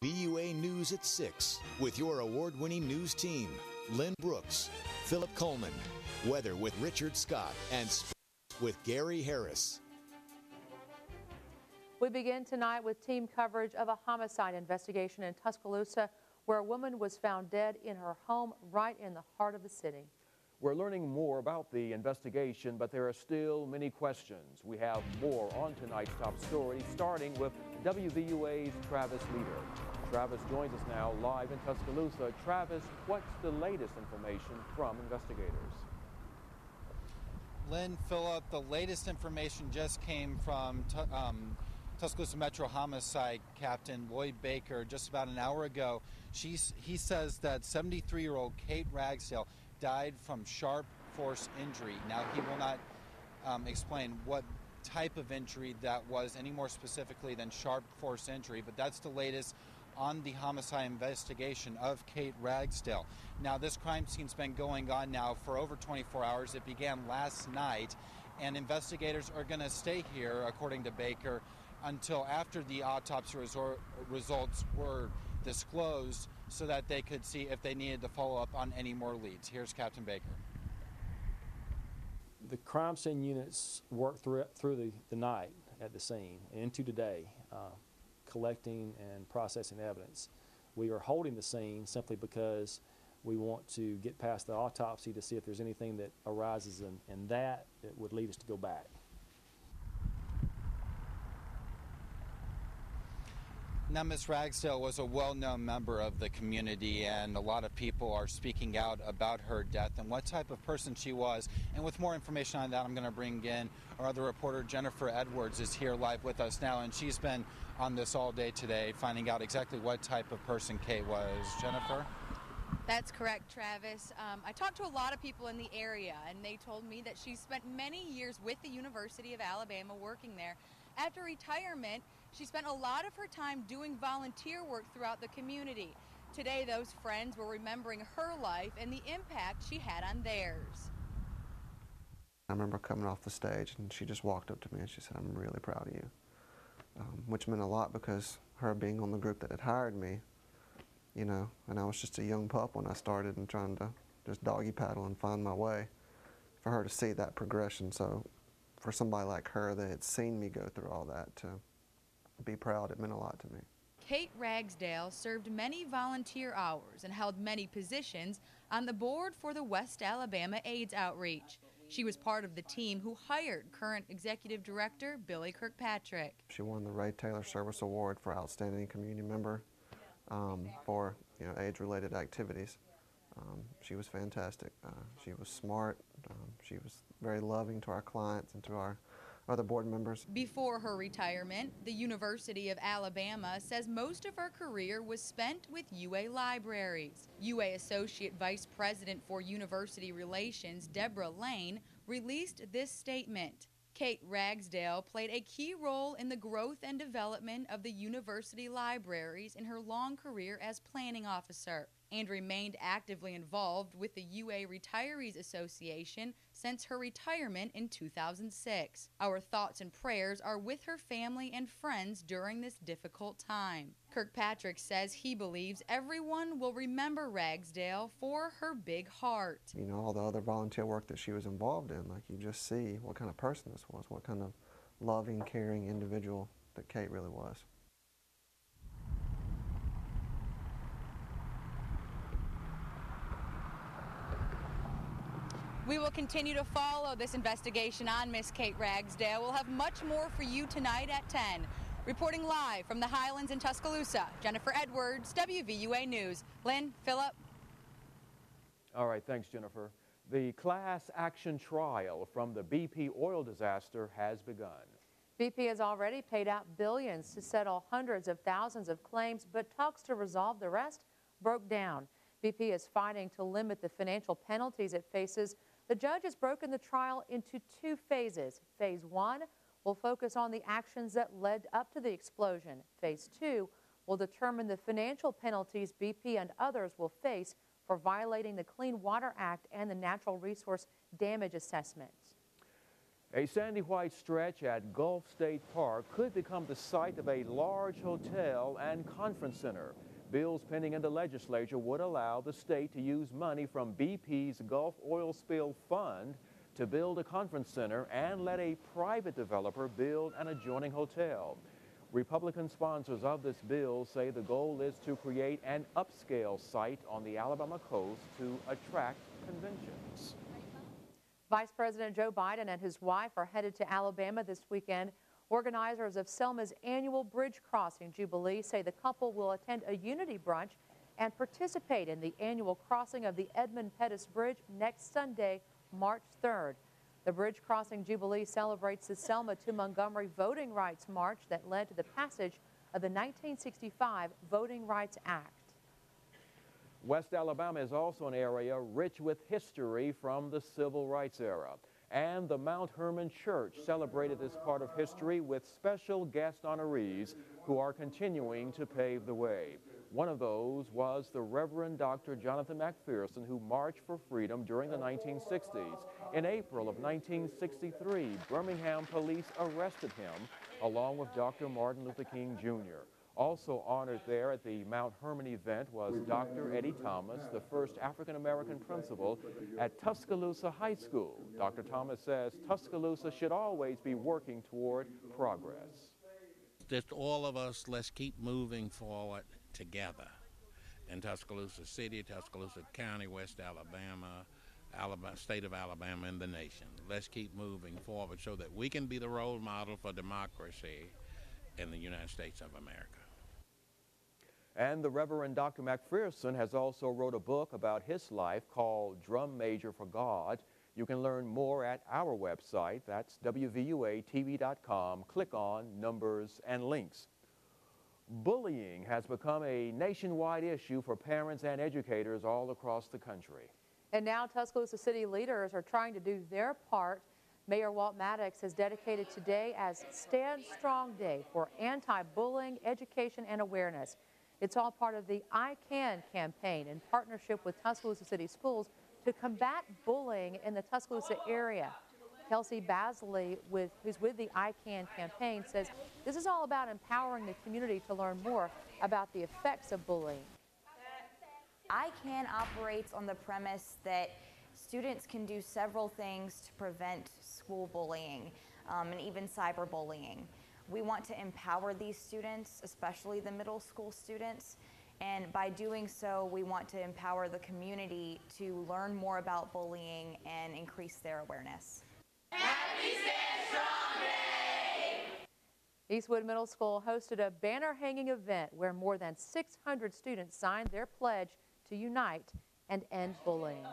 WVUA News at 6 with your award-winning news team, Lynn Brooks, Philip Coleman, weather with Richard Scott, and sports with Gary Harris. We begin tonight with team coverage of a homicide investigation in Tuscaloosa where a woman was found dead in her home right in the heart of the city. We're learning more about the investigation, but there are still many questions. We have more on tonight's top story, starting with WVUA's Travis Leader. Travis joins us now live in Tuscaloosa. Travis, what's the latest information from investigators? Lynn, Phillip, the latest information just came from Tuscaloosa Metro Homicide Captain Lloyd Baker just about an hour ago. He says that 73-year-old Kate Ragsdale died from sharp force injury. Now, he will not explain what type of injury that was any more specifically than sharp force injury, but that's the latest on the homicide investigation of Kate Ragsdale. Now, this crime scene's been going on now for over 24 hours. It began last night, and investigators are going to stay here, according to Baker, until after the autopsy results were disclosed so that they could see if they needed to follow up on any more leads. Here's Captain Baker. The crime scene units worked through the night at the scene and into today, collecting and processing evidence. We are holding the scene simply because we want to get past the autopsy to see if there's anything that arises in that would lead us to go back. Now, Ms. Ragsdale was a well-known member of the community, and a lot of people are speaking out about her death and what type of person she was. And with more information on that, I'm going to bring in our other reporter, Jennifer Edwards, is here live with us now, and she's been on this all day today, finding out exactly what type of person Kate was. Jennifer? That's correct, Travis. I talked to a lot of people in the area, and they told me that she spent many years with the University of Alabama working there. After retirement, she spent a lot of her time doing volunteer work throughout the community. Today, those friends were remembering her life and the impact she had on theirs. I remember coming off the stage, and she just walked up to me and she said, "I'm really proud of you," which meant a lot because her being on the group that had hired me, you know, and I was just a young pup when I started and trying to just doggy paddle and find my way, for her to see that progression. So for somebody like her that had seen me go through all that, to be proud, it meant a lot to me. Kate Ragsdale served many volunteer hours and held many positions on the board for the West Alabama AIDS Outreach. She was part of the team who hired current Executive Director Billy Kirkpatrick. She won the Ray Taylor Service Award for Outstanding Community Member for AIDS-related activities. She was fantastic. She was smart. She was very loving to our clients and to our other board members. Before her retirement, the University of Alabama says most of her career was spent with UA libraries. UA Associate Vice President for University Relations, Deborah Lane, released this statement. Kate Ragsdale played a key role in the growth and development of the university libraries in her long career as planning officer, and remained actively involved with the UA Retirees Association since her retirement in 2006. Our thoughts and prayers are with her family and friends during this difficult time. Kirkpatrick says he believes everyone will remember Ragsdale for her big heart. You know, all the other volunteer work that she was involved in, like, you just see what kind of person this was, what kind of loving, caring individual that Kate really was. We will continue to follow this investigation on Miss Kate Ragsdale. We'll have much more for you tonight at 10. Reporting live from the Highlands in Tuscaloosa, Jennifer Edwards, WVUA News. Lynn, Phillip. All right, thanks, Jennifer. The class action trial from the BP oil disaster has begun. BP has already paid out billions to settle hundreds of thousands of claims, but talks to resolve the rest broke down. BP is fighting to limit the financial penalties it faces. The judge has broken the trial into two phases. Phase 1 will focus on the actions that led up to the explosion. Phase 2 will determine the financial penalties BP and others will face for violating the Clean Water Act and the Natural Resource Damage Assessment. A sandy white stretch at Gulf State Park could become the site of a large hotel and conference center. Bills pending in the legislature would allow the state to use money from BP's Gulf Oil Spill Fund to build a conference center and let a private developer build an adjoining hotel. Republican sponsors of this bill say the goal is to create an upscale site on the Alabama coast to attract conventions. Vice President Joe Biden and his wife are headed to Alabama this weekend. Organizers of Selma's annual Bridge Crossing Jubilee say the couple will attend a unity brunch and participate in the annual crossing of the Edmund Pettus Bridge next Sunday, March 3rd. The Bridge Crossing Jubilee celebrates the Selma to Montgomery Voting Rights March that led to the passage of the 1965 Voting Rights Act. West Alabama is also an area rich with history from the Civil Rights era. And the Mount Hermon Church celebrated this part of history with special guest honorees who are continuing to pave the way. One of those was the Reverend Dr. Jonathan McPherson, who marched for freedom during the 1960s. In April of 1963, Birmingham police arrested him along with Dr. Martin Luther King Jr. Also honored there at the Mount Hermon event was Dr. Eddie Thomas, the first African-American principal at Tuscaloosa High School. Dr. Thomas says Tuscaloosa should always be working toward progress. Just all of us, let's keep moving forward together in Tuscaloosa City, Tuscaloosa County, West Alabama, state of Alabama, and the nation. Let's keep moving forward so that we can be the role model for democracy in the United States of America. And the Reverend Dr. McPherson has also wrote a book about his life called Drum Major for God. You can learn more at our website. That's WVUATV.com. Click on Numbers and Links. Bullying has become a nationwide issue for parents and educators all across the country. And now Tuscaloosa City leaders are trying to do their part. Mayor Walt Maddox has dedicated today as Stand Strong Day for anti-bullying, education, and awareness. It's all part of the I Can campaign in partnership with Tuscaloosa City Schools to combat bullying in the Tuscaloosa area. Kelsey Basley, who's with the I Can campaign, says this is all about empowering the community to learn more about the effects of bullying. I Can operates on the premise that students can do several things to prevent school bullying and even cyberbullying. We want to empower these students, especially the middle school students, and by doing so, we want to empower the community to learn more about bullying and increase their awareness. Happy Stand Strong Day! Eastwood Middle School hosted a banner hanging event where more than 600 students signed their pledge to unite and end bullying.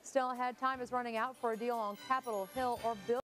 Still ahead, time is running out for a deal on Capitol Hill or Bill.